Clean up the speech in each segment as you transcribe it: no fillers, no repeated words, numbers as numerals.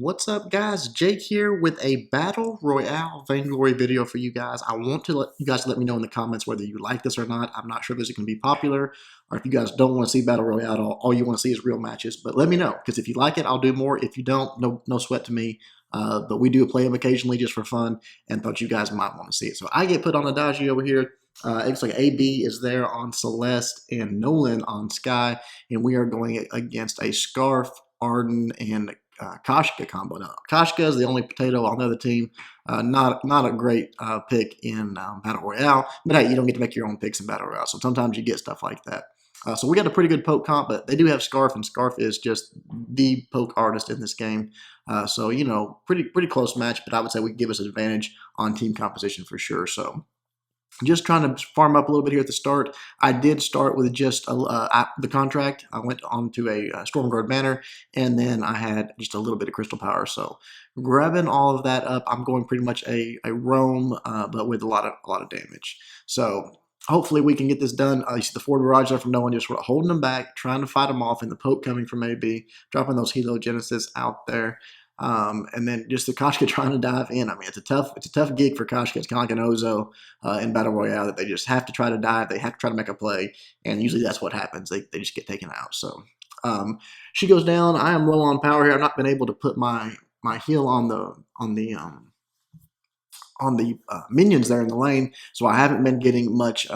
What's up, guys? Jake here with a Battle Royale Vainglory video for you guys. I want to let you guys let me know in the comments whether you like this or not. I'm not sure if this is going to be popular, or if you guys don't want to see Battle Royale at all you want to see is real matches. But let me know, because if you like it, I'll do more. If you don't, no sweat to me. But we do play them occasionally just for fun, and thought you guys might want to see it. So I get put on Adagio over here. It looks like AB is there on Celeste and Nolan on Sky, and we are going against a Scarf, Arden, and Koshka combo. Now, Koshka is the only potato on the other team. Not a great pick in Battle Royale, but hey, you don't get to make your own picks in Battle Royale, so sometimes you get stuff like that. So we got a pretty good poke comp, but they do have Scarf, and Scarf is just the poke artist in this game. So, you know, pretty close match, but I would say we give us an advantage on team composition for sure. So just trying to farm up a little bit here at the start. I did start with just the contract. I went on to a Stormguard banner, and then I had just a little bit of crystal power. So grabbing all of that up, I'm going pretty much a roam, but with a lot of damage. So hopefully we can get this done. You see the forward barrage there from no one, just sort of holding them back, trying to fight them off, and the poke coming from AB, dropping those Helogenesis out there. And then just the Koshka trying to dive in. I mean, it's a tough gig for Koshka. It's kind of like an Ozo in Battle Royale, that they just have to try to dive. They have to try to make a play, and usually that's what happens. They just get taken out. So she goes down. I am low on power here. I've not been able to put my heal on the minions there in the lane, so I haven't been getting much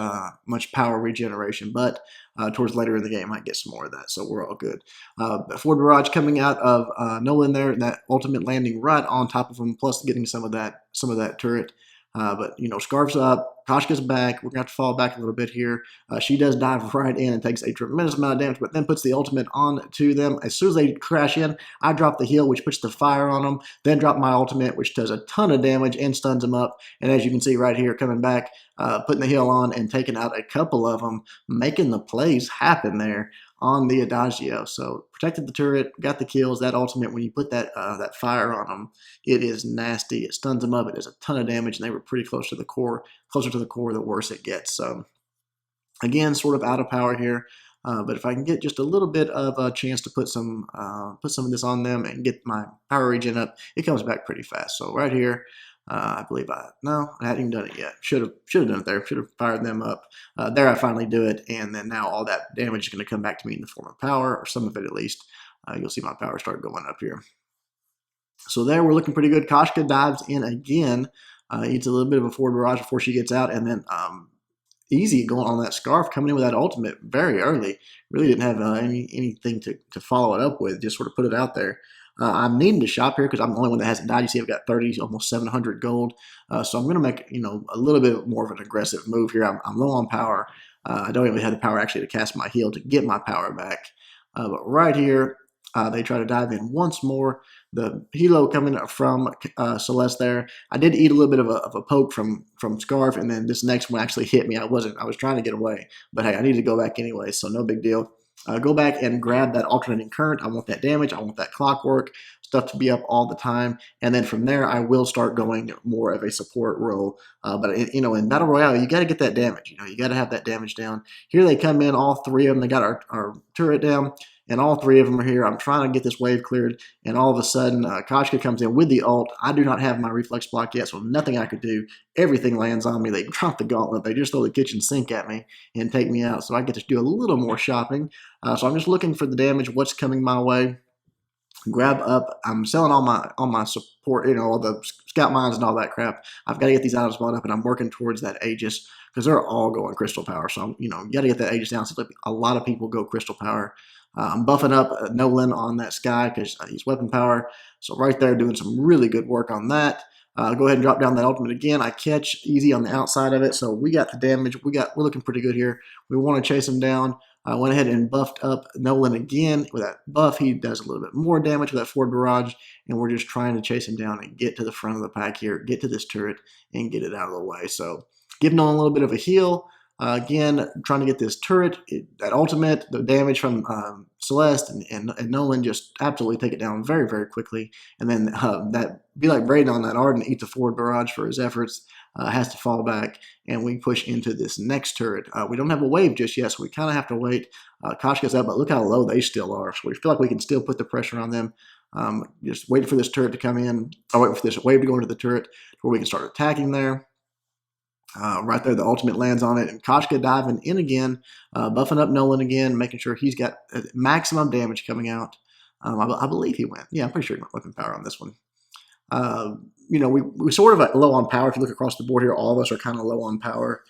power regeneration, but towards later in the game I might get some more of that, so we're all good. Forward barrage coming out of Nolan there, and that ultimate landing right on top of him, plus getting some of that turret. But, you know, Scarf's up, Koshka's back. We're going to have to fall back a little bit here. She does dive right in and takes a tremendous amount of damage, but then puts the ultimate on to them. As soon as they crash in, I drop the heal, which puts the fire on them, then drop my ultimate, which does a ton of damage and stuns them up. And as you can see right here, coming back, putting the heal on and taking out a couple of them, making the plays happen there on the Adagio. So protected the turret, got the kills. That ultimate, when you put that fire on them, it is nasty. It stuns them up. It does a ton of damage, and they were pretty close to the core. Closer to the core, the worse it gets. So again, sort of out of power here. But if I can get just a little bit of a chance to put some of this on them and get my power regen up, it comes back pretty fast. So right here, I believe I hadn't even done it yet. Should have done it there. Should have fired them up. There I finally do it, and then now all that damage is going to come back to me in the form of power, or some of it at least. You'll see my power start going up here. So there, we're looking pretty good. Koshka dives in again. Eats a little bit of a forward barrage before she gets out, and then easy going on that Scarf, coming in with that ultimate very early. Really didn't have anything to follow it up with. Just sort of put it out there. I'm needing to shop here because I'm the only one that hasn't died. You see I've got 30, almost 700 gold. So I'm going to make, you know, a little bit more of an aggressive move here. I'm low on power. I don't even have the power actually to cast my heal to get my power back. But right here, they try to dive in once more. The Helo coming from Celeste there. I did eat a little bit of a poke from Scarf, and then this next one actually hit me. I was trying to get away, but hey, I needed to go back anyway, so no big deal. Go back and grab that alternating current. I want that damage. I want that clockwork stuff to be up all the time. And then from there, I will start going more of a support role. But, you know, in Battle Royale, you got to get that damage. You know, you got to have that damage down. Here they come in, all three of them. They got our turret down, and all three of them are here. I'm trying to get this wave cleared, and all of a sudden, Koshka comes in with the ult. I do not have my reflex block yet, so nothing I could do. Everything lands on me. They drop the gauntlet. They just throw the kitchen sink at me and take me out, so I get to do a little more shopping. So I'm just looking for the damage, what's coming my way. Grab up. I'm selling all my support, you know, all the scout mines and all that crap. I've got to get these items bought up, and I'm working towards that Aegis because they're all going crystal power. So you know, you got to get that Aegis down. So like a lot of people go crystal power. I'm buffing up Nolan on that Sky because he's weapon power. So right there, doing some really good work on that. Go ahead and drop down that ultimate again. I catch easy on the outside of it. So we got the damage. We're looking pretty good here. We want to chase him down. I went ahead and buffed up Nolan again. With that buff, he does a little bit more damage with that forward barrage, and we're just trying to chase him down and get to the front of the pack here, get to this turret, and get it out of the way. So give Nolan a little bit of a heal. Again, trying to get this turret, that ultimate, the damage from Celeste and Nolan just absolutely take it down very, very quickly. And then that be like Braden on that Arden, eats a forward barrage for his efforts, has to fall back, and we push into this next turret. We don't have a wave just yet, so we kind of have to wait. Koshka's up, but look how low they still are. So we feel like we can still put the pressure on them. Just waiting for this turret to come in. Or waiting for this wave to go into the turret where we can start attacking there. Right there, the ultimate lands on it, and Koshka diving in again, buffing up Nolan again, making sure he's got maximum damage coming out. I believe he went. Yeah, I'm pretty sure he went weapon power on this one. We sort of low on power. If you look across the board here, all of us are kind of low on power.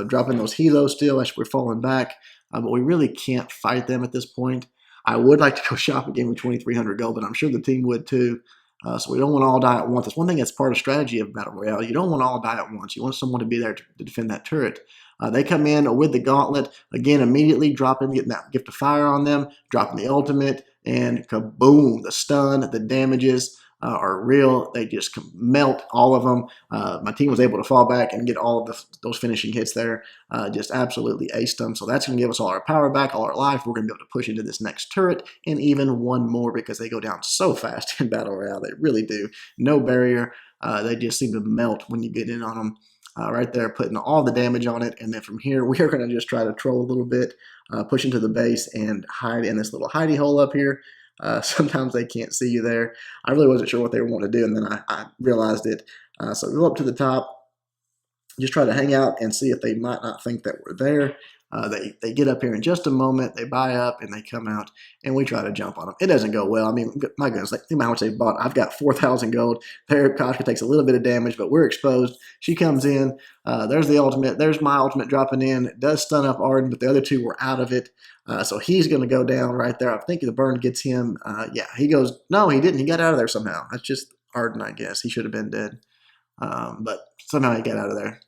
Dropping those helos still as we're falling back, but we really can't fight them at this point. I would like to go shop again with 2,300 gold, but I'm sure the team would too. So we don't want to all die at once. That's one thing that's part of strategy of Battle Royale. You don't want to all die at once. You want someone to be there to defend that turret. They come in with the gauntlet, again, immediately dropping, getting that gift of fire on them, dropping the ultimate, and kaboom, the stun, the damages are real. They just melt all of them. My team was able to fall back and get all of those finishing hits there. Just absolutely aced them. So that's going to give us all our power back, all our life. We're going to be able to push into this next turret and even one more because they go down so fast in Battle Royale. They really do. No barrier. They just seem to melt when you get in on them. Right there, putting all the damage on it. And then from here, we are going to just try to troll a little bit, push into the base and hide in this little hidey hole up here. Sometimes they can't see you there. I really wasn't sure what they were wanting to do, and then I realized it. So go up to the top, just try to hang out and see if they might not think that we're there. They get up here in just a moment, they buy up, and they come out, and we try to jump on them. It doesn't go well. I mean, my goodness, like, think about how much they bought. I've got 4,000 gold. There, Koshka takes a little bit of damage, but we're exposed. She comes in. There's the ultimate. There's my ultimate dropping in. It does stun up Arden, but the other two were out of it. So he's going to go down right there. I think the burn gets him. Yeah, he goes. No, he didn't. He got out of there somehow. That's just Arden, I guess. He should have been dead. But somehow he got out of there.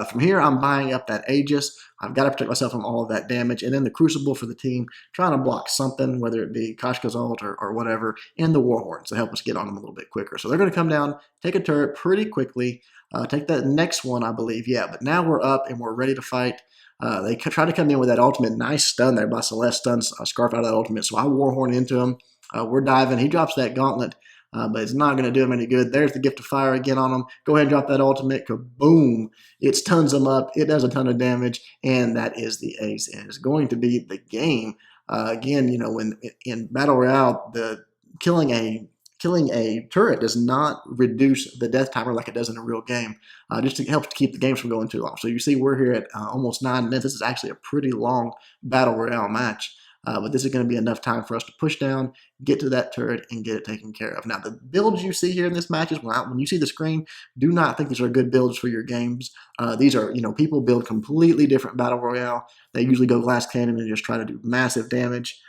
From here, I'm buying up that Aegis. I've got to protect myself from all of that damage. And then the Crucible for the team, trying to block something, whether it be Koshka's ult or whatever, and the Warhorn to help us get on them a little bit quicker. So they're going to come down, take a turret pretty quickly, take that next one, I believe. Yeah, but now we're up and we're ready to fight. They try to come in with that ultimate. Nice stun there by Celeste. Stuns Scarf out of that ultimate. So I Warhorn into him. We're diving. He drops that gauntlet. But it's not going to do him any good. There's the gift of fire again on him. Go ahead and drop that ultimate. Kaboom. It stuns him up. It does a ton of damage. And that is the ace. And it's going to be the game. Again, when in Battle Royale, the killing a turret does not reduce the death timer like it does in a real game. Just helps to keep the games from going too long. So you see we're here at almost 9 minutes. This is actually a pretty long Battle Royale match. But this is going to be enough time for us to push down, get to that turret, and get it taken care of. Now, the builds you see here in this match is when you see the screen, do not think these are good builds for your games. These are, people build completely different Battle Royale. They usually go glass cannon and just try to do massive damage.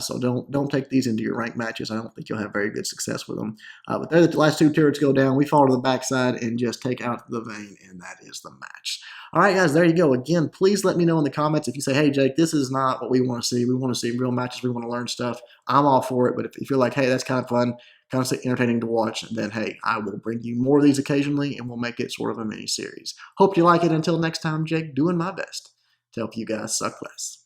So don't take these into your ranked matches. I don't think you'll have very good success with them. But there, the last 2 turrets go down. We fall to the backside and just take out the Vayne, and that is the match. All right, guys, there you go. Again, please let me know in the comments if you say, hey, Jake, this is not what we want to see. We want to see real matches. We want to learn stuff. I'm all for it. But if you're like, hey, that's kind of fun, kind of entertaining to watch, then, hey, I will bring you more of these occasionally, and we'll make it sort of a mini-series. Hope you like it. Until next time, Jake, doing my best to help you guys suck less.